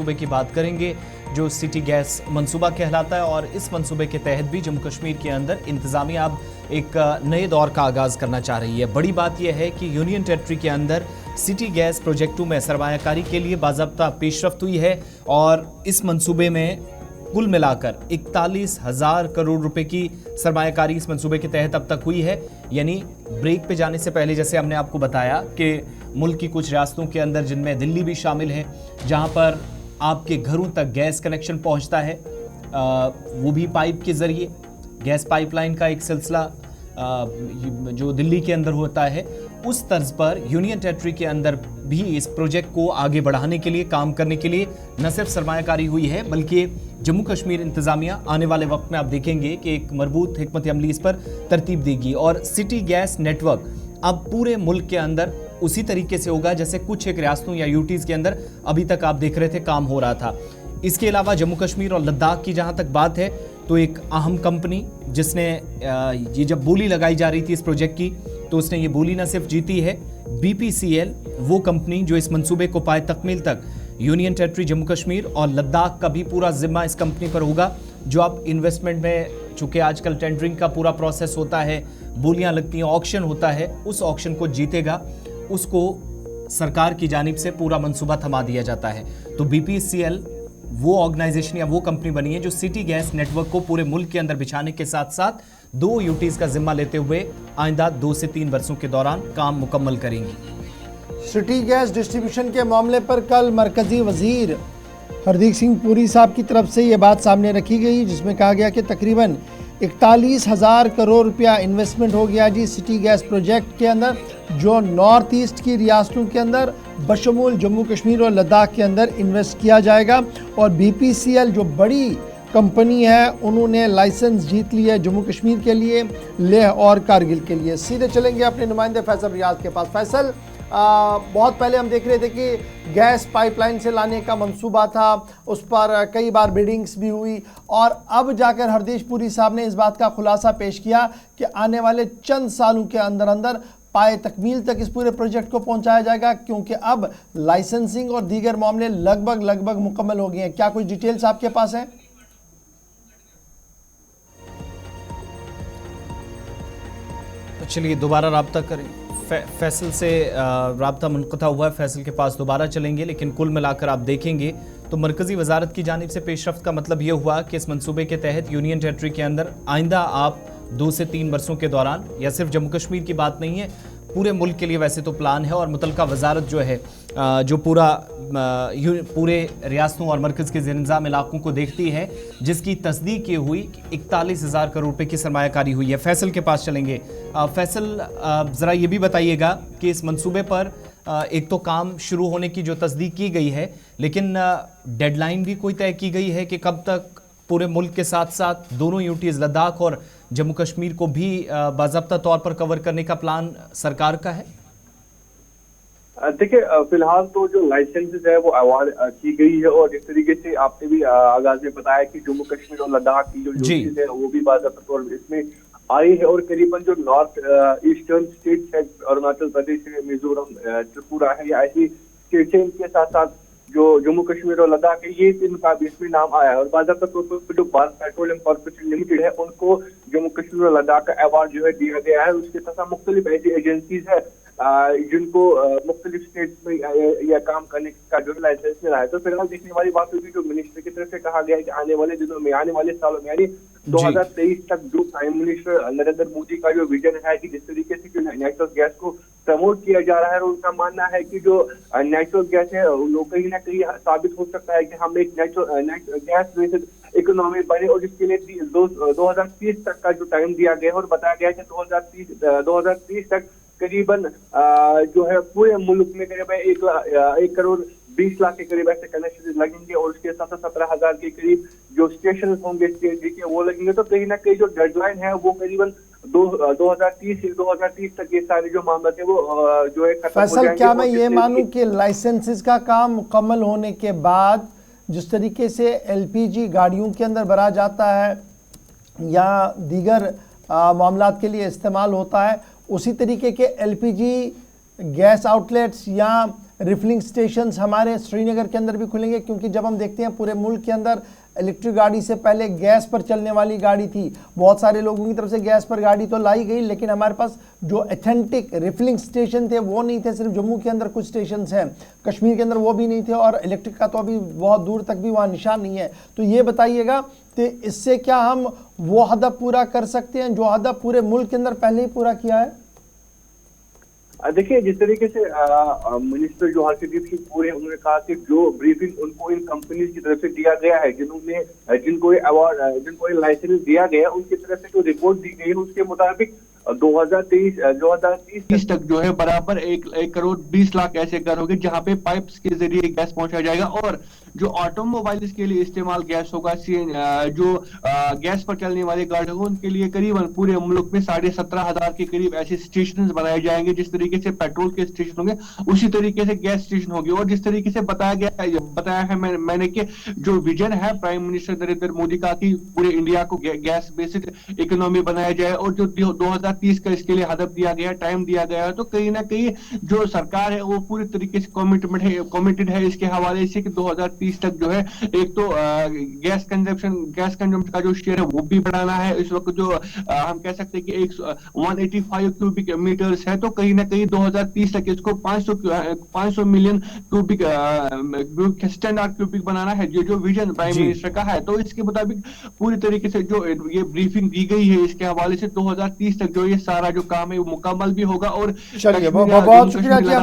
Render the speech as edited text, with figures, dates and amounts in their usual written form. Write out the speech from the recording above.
मंसूबे की बात करेंगे जो सिटी गैस मंसूबा कहलाता है और इस मंसूबे के तहत भी जम्मू कश्मीर के अंदर इंतजामिया अब एक नए दौर का आगाज करना चाह रही है। बड़ी बात यह है कि यूनियन टेरिटरी के अंदर सिटी गैस प्रोजेक्टों में सरमायाकारी के लिए बाज़ाब्ता पेशरफ्त हुई है और इस मंसूबे में कुल मिलाकर 41,000 करोड़ रुपए की सरमायाकारी इस मंसूबे के तहत अब तक हुई है। यानी ब्रेक पे जाने से पहले जैसे हमने आपको बताया कि मुल्क की कुछ रियासतों के अंदर जिनमें दिल्ली भी शामिल है जहां पर आपके घरों तक गैस कनेक्शन पहुंचता है, वो भी पाइप के जरिए। गैस पाइपलाइन का एक सिलसिला जो दिल्ली के अंदर होता है, उस तर्ज पर यूनियन टेरिटरी के अंदर भी इस प्रोजेक्ट को आगे बढ़ाने के लिए, काम करने के लिए न सिर्फ सरमायाकारी हुई है बल्कि जम्मू कश्मीर इंतजामिया आने वाले वक्त में आप देखेंगे कि एक मजबूत हिकमत अमली इस पर तरतीब देगी और सिटी गैस नेटवर्क अब पूरे मुल्क के अंदर उसी तरीके से होगा जैसे कुछ एक रियासतों या यूटीज के अंदर अभी तक आप देख रहे थे काम हो रहा था। इसके अलावा जम्मू कश्मीर और लद्दाख की जहां तक बात है तो एक अहम कंपनी जिसने ये जब बोली लगाई जा रही थी इस प्रोजेक्ट की तो उसने ये बोली न सिर्फ जीती है, BPCL वो कंपनी जो इस मंसूबे को पाए तकमील तक यूनियन टेरिटरी जम्मू कश्मीर और लद्दाख का भी पूरा जिम्मा इस कंपनी पर होगा। जो आप इन्वेस्टमेंट में, चूंकि आजकल टेंडरिंग का पूरा प्रोसेस होता है, बोलियां लगती हैं, ऑक्शन होता है, उस ऑक्शन को जीतेगा उसको सरकार की जानिब से पूरा मंसूबा थमा दिया जाता है। तो BPCL वो ऑर्गेनाइजेशन या वो कंपनी बनी है जो सिटी गैस नेटवर्क को पूरे मुल्क के अंदर बिछाने के साथ साथ 2 यूटीज का जिम्मा लेते हुए आइंदा 2 से 3 वर्षों के दौरान काम मुकम्मल करेंगी। सिटी गैस डिस्ट्रीब्यूशन के मामले पर कल मरकजी वजीर हरदीप सिंह पुरी साहब की तरफ से ये बात सामने रखी गई जिसमें कहा गया कि तकरीबन 41,000 करोड़ रुपया इन्वेस्टमेंट हो गया जी सिटी गैस प्रोजेक्ट के अंदर, जो नॉर्थ ईस्ट की रियासतों के अंदर बशमूल जम्मू कश्मीर और लद्दाख के अंदर इन्वेस्ट किया जाएगा। और BPCL जो बड़ी कंपनी है उन्होंने लाइसेंस जीत लिया है जम्मू कश्मीर के लिए, लेह और कारगिल के लिए। सीधे चलेंगे अपने नुमाइंदे फैसल रियाज के पास। फैसल, बहुत पहले हम देख रहे थे कि गैस पाइपलाइन से लाने का मंसूबा था, उस पर कई बार बिडिंग्स भी हुई और अब जाकर हरदीप पुरी साहब ने इस बात का खुलासा पेश किया कि आने वाले चंद सालों के अंदर अंदर पाए तकमील तक इस पूरे प्रोजेक्ट को पहुंचाया जाएगा क्योंकि अब लाइसेंसिंग और दीगर मामले लगभग मुकम्मल हो गए हैं। क्या कुछ डिटेल्स आपके पास है? चलिए दोबारा राब्ता करें। फैसल से राब्ता मुनक़ता हुआ है, फैसल के पास दोबारा चलेंगे, लेकिन कुल मिलाकर आप देखेंगे तो मरकज़ी वजारत की जानिब से पेशरफ्त का मतलब ये हुआ कि इस मंसूबे के तहत यूनियन टेरिटरी के अंदर आइंदा आप 2 से 3 वर्षों के दौरान, या सिर्फ जम्मू कश्मीर की बात नहीं है, पूरे मुल्क के लिए वैसे तो प्लान है और मुतलका वजारत जो है जो पूरे रियासतों और मरकज़ के ज़ेर-इंतज़ाम इलाकों को देखती है, जिसकी तस्दीक ये हुई कि 41,000 करोड़ रुपए की सरमायाकारी हुई है। फैसल के पास चलेंगे। फैसल, ज़रा ये भी बताइएगा कि इस मंसूबे पर एक तो काम शुरू होने की जो तस्दीक की गई है, लेकिन डेडलाइन भी कोई तय की गई है कि कब तक पूरे मुल्क के साथ साथ दोनों यूटीज लद्दाख और जम्मू कश्मीर को भी बाज़ाब्ता तौर पर कवर करने का प्लान सरकार का है? देखिए, फिलहाल तो जो लाइसेंसेज है वो अवार्ड की गई है और जिस तरीके से आपने भी आगाज में बताया कि जम्मू कश्मीर और लद्दाख की जो यूटीज है वो भी बाज़ाब्ता तौर पर इसमें आई है और करीबन जो नॉर्थ ईस्टर्न स्टेट्स है, अरुणाचल प्रदेश है, मिजोरम, त्रिपुरा है, या ऐसी स्टेट्स है, इनके साथ साथ जो जम्मू कश्मीर और लद्दाख है, ये इनका भी इसमें नाम आया है। और बाज़ाब्ता तौर पर जो भारत पेट्रोलियम कॉर्पोरेशन लिमिटेड है उनको जम्मू कश्मीर और लद्दाख का अवार्ड जो है दिया गया है। उसके साथ साथ मुख्तलिफ ऐसी एजेंसीज है जिनको मुख्तलिफ स्टेट्स में या काम करने का जो लाइसेंस मिला है। तो फिलहाल देखने वाली बात होगी जो मिनिस्टर की तरफ से कहा गया है कि आने वाले दिनों में, आने वाले सालों में, यानी 2023 तक जो प्राइम मिनिस्टर नरेंद्र मोदी का जो विजन है कि जिस तरीके से जो नेचुरल गैस को प्रमोट किया जा रहा है, उनका मानना है कि जो नेचुरल गैस है वो कहीं ना कहीं साबित हो सकता है कि हम एक नेचुरल गैस बेस्ड इकोनॉमी बने और जिसके लिए 2030 तक का जो टाइम दिया गया है और बताया गया है कि 2030 तक करीबन जो है पूरे मुल्क में करीब 1 करोड़ 20 लाख के करीब ऐसे कनेक्शन लगेंगे और उसके साथ 17,000 के करीब जो स्टेशन होंगे सीएनजी के वो लगेंगे। तो कहीं ना कहीं जो डेडलाइन है वो करीबन 2030 तक ये सारे जो मामले थे वो जो है खत्म हो जाएंगे। फैसल, क्या मैं ये मानूं कि लाइसेंसेस का काम मुकम्मल होने के बाद जिस तरीके से LPG गाड़ियों के अंदर भरा जाता है या दीगर मामलात के लिए इस्तेमाल होता है, उसी तरीके के LPG गैस आउटलेट्स या रिफिलिंग स्टेशंस हमारे श्रीनगर के अंदर भी खुलेंगे, क्योंकि जब हम देखते हैं पूरे मुल्क के अंदर इलेक्ट्रिक गाड़ी से पहले गैस पर चलने वाली गाड़ी थी, बहुत सारे लोगों की तरफ से गैस पर गाड़ी तो लाई गई, लेकिन हमारे पास जो ऑथेंटिक रिफिलिंग स्टेशन थे वो नहीं थे। सिर्फ जम्मू के अंदर कुछ स्टेशन हैं, कश्मीर के अंदर वो भी नहीं थे, और इलेक्ट्रिक का तो अभी बहुत दूर तक भी वहाँ निशान नहीं है। तो ये बताइएगा कि इससे क्या हम वो हदफ पूरा कर सकते हैं जो हदफ पूरे मुल्क के अंदर पहले ही पूरा किया है? देखिए, जिस तरीके से मिनिस्टर जो हरसिद्दीक सिंह पूरी उन्होंने कहा कि जो ब्रीफिंग उनको इन कंपनीज की तरफ से दिया गया है, जिनको ये अवार्ड, जिनको ये लाइसेंस दिया गया है, उनकी तरफ से जो रिपोर्ट दी गई है उसके मुताबिक 2030 तक जो है बराबर 1,20,00,000 ऐसे घर होंगे जहां पे पाइप्स के जरिए गैस पहुंचाया जाएगा। और जो ऑटोमोबाइल्स के लिए इस्तेमाल गैस होगा, जो गैस पर चलने वाले गाड़ी होंगे, उनके लिए करीबन पूरे मुल्क में 17,500 के करीब ऐसे स्टेशन बनाए जाएंगे। जिस तरीके से पेट्रोल के स्टेशन होंगे उसी तरीके से गैस स्टेशन होंगे। और जिस तरीके से बताया है मैंने कि जो विजन है प्राइम मिनिस्टर नरेंद्र मोदी का कि पूरे इंडिया को गैस बेस्ड इकोनॉमी बनाया जाए, और जो 2030 का इसके लिए हदफ दिया गया, टाइम दिया गया है, तो कहीं ना कहीं जो सरकार है वो पूरी तरीके से कमिटेड है इसके हवाले से कि 2030 तक जो है एक तो गैस कंजम्पशन का जो शेयर है वो भी बढ़ाना है। इस वक्त जो हम कह सकते हैं कि 185 क्यूबिक मीटर्स है, तो कहीं ना कहीं 2030 तक इसको 500 मिलियन क्यूबिक स्टैंडर्ड क्यूबिक बनाना है, जो विजन प्राइम मिनिस्टर का है। तो इसके मुताबिक पूरी तरीके से जो ये ब्रीफिंग दी गई है इसके हवाले से 2030 तक जो ये सारा जो काम है वो मुकम्मल भी होगा। और चलिए बहुत शुक्रिया।